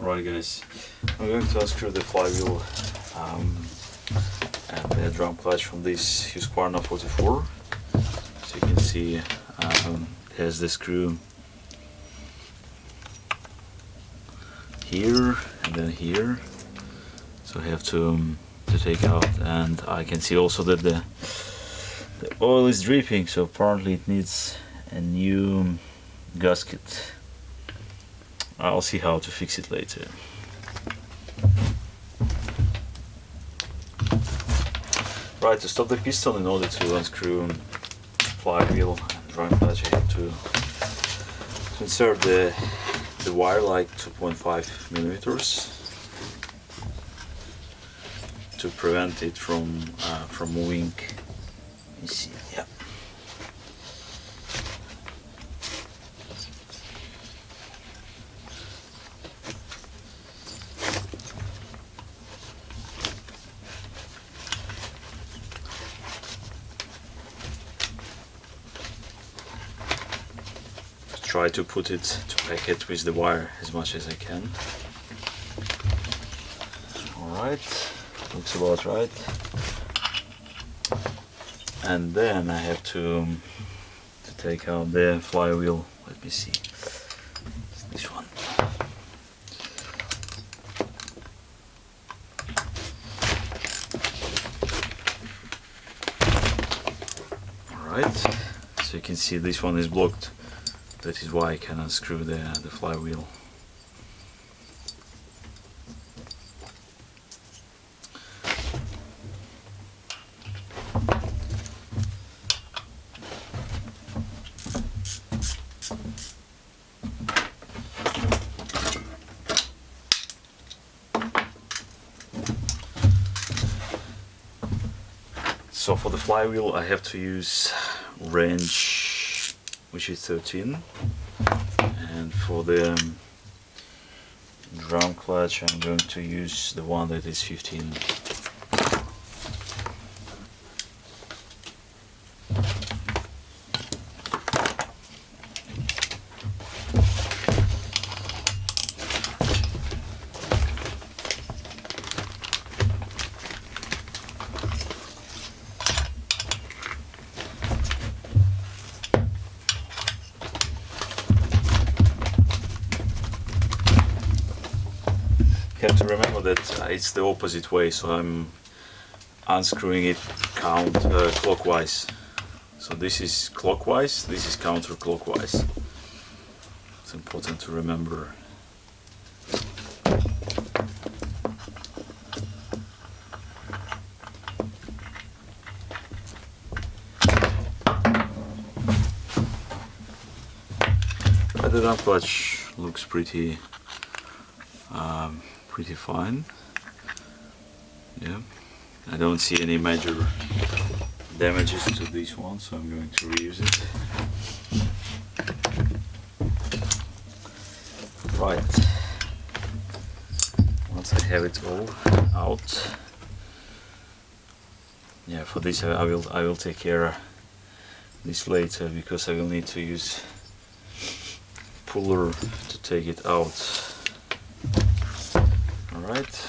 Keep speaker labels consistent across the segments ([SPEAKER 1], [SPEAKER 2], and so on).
[SPEAKER 1] Alright guys, I'm going to unscrew the flywheel and the drum clutch from this Husqvarna 44. So you can see there's the screw here and then here. So I have to take out, and I can see also that the oil is dripping, so apparently it needs a new gasket. I'll see how to fix it later. Right, to stop the piston, in order to unscrew flywheel and drum clutch, I have to insert the wire like 2.5 millimeters to prevent it from moving. You see, yeah. Try to pack it with the wire as much as I can. Alright, looks about right. And then I have to take out the flywheel. Let me see. It's this one. Alright, so you can see this one is blocked. That is why I can unscrew the flywheel. So for the flywheel I have to use wrench, which is 13, and for the drum clutch I'm going to use the one that is 15. You have to remember that it's the opposite way, so I'm unscrewing it clockwise. So this is clockwise, this is counterclockwise. It's important to remember. But the drum clutch looks pretty fine. Yeah, I don't see any major damages to this one, so I'm going to reuse it. Right, once I have it all out, yeah, for this I will take care of this later, because I will need to use puller to take it out. Alright.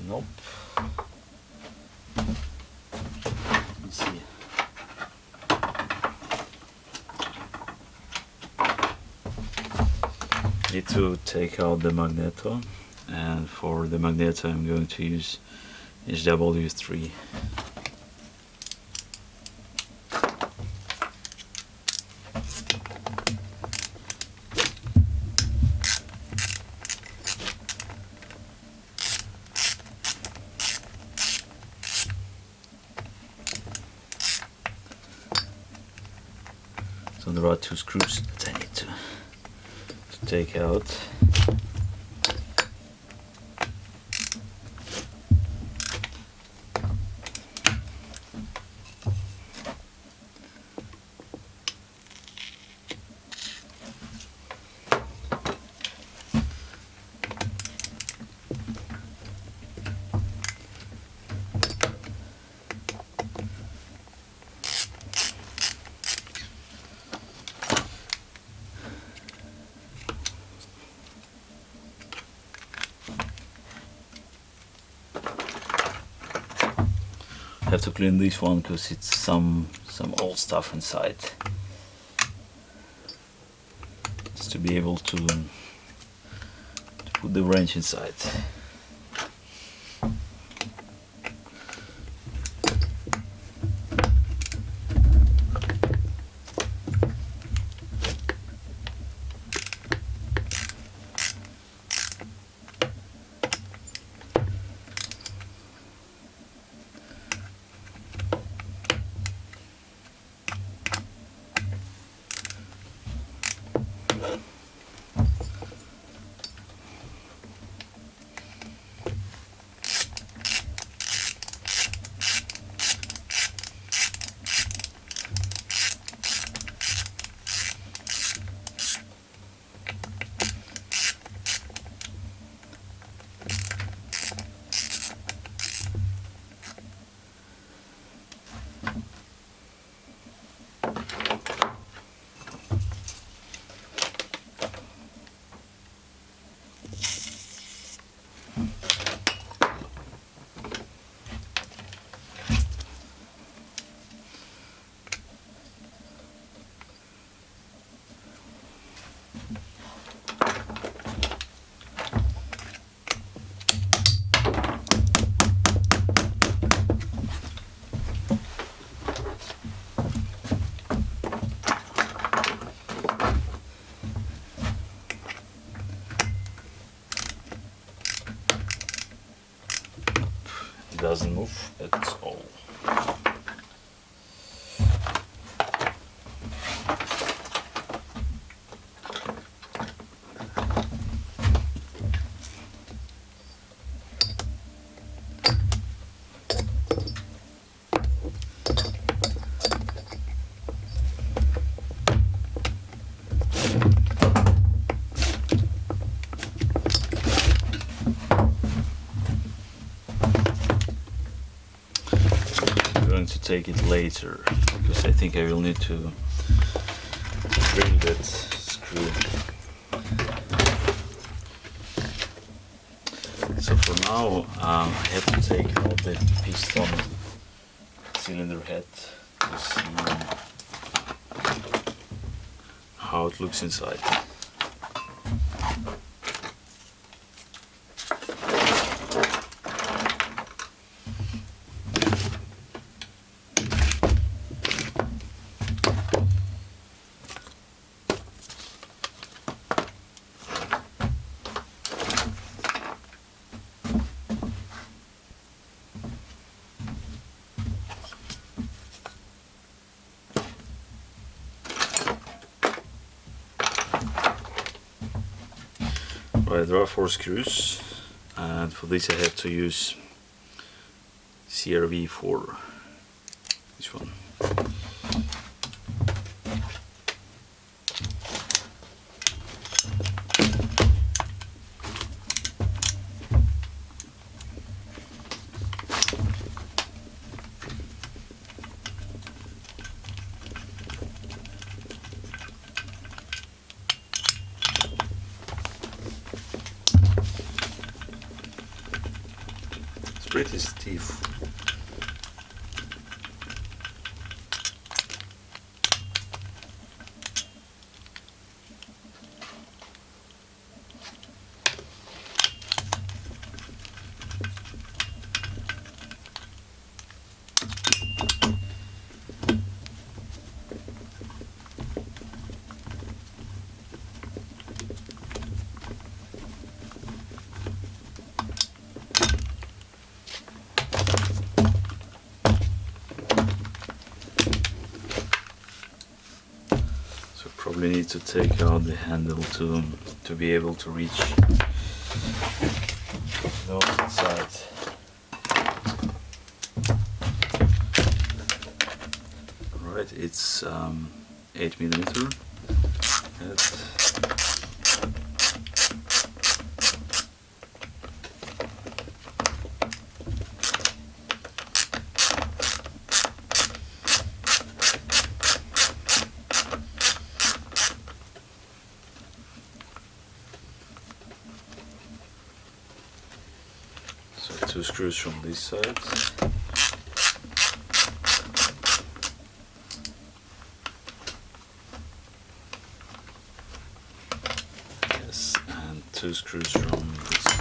[SPEAKER 1] Nope. Let's see. Need to take out the magneto, and for the magneto I'm going to use HW3. So there are two screws that I need to to take out. I have to clean this one because it's some old stuff inside. Just to be able to put the wrench inside. Doesn't move at all. To take it later because I think I will need to drill that screw. So for now I have to take out the piston cylinder head to see how it looks inside. Right, there are 4 screws, and for this I have to use CRV for this one. Pretty stiff. Probably need to take out the handle to be able to reach the opposite side. Right, it's 8mm. So 2 screws from this side. Yes, and 2 screws from this side.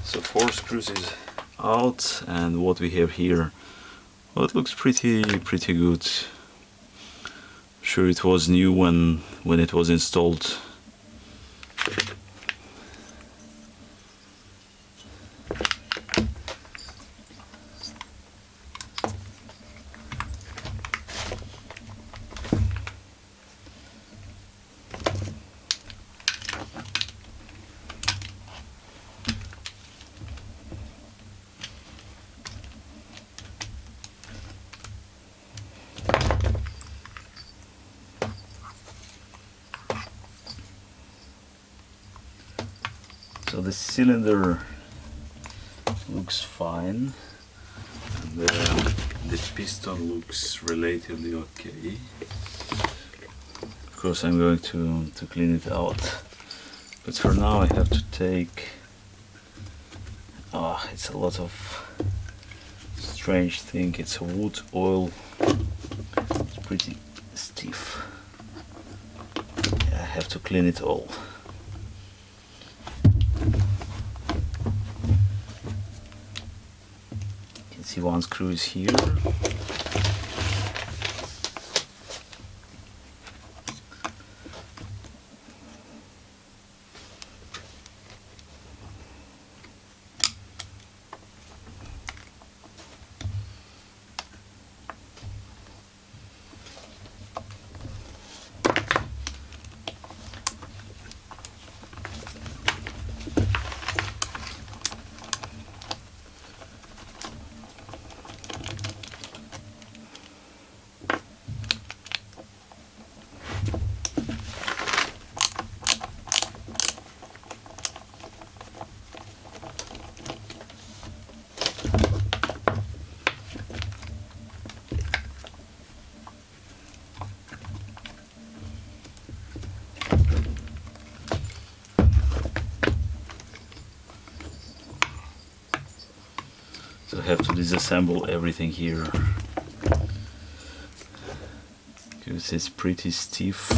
[SPEAKER 1] So 4 screws is out, and what we have here, well, it looks pretty good. Sure, it was new when it was installed. So the cylinder looks fine, and the piston looks relatively okay. Of course, I'm going to clean it out, but for now I have to take, it's a lot of strange thing. It's a wood oil, it's pretty stiff. Yeah, I have to clean it all. See, 1 screw is here. So I have to disassemble everything here because it's pretty stiff.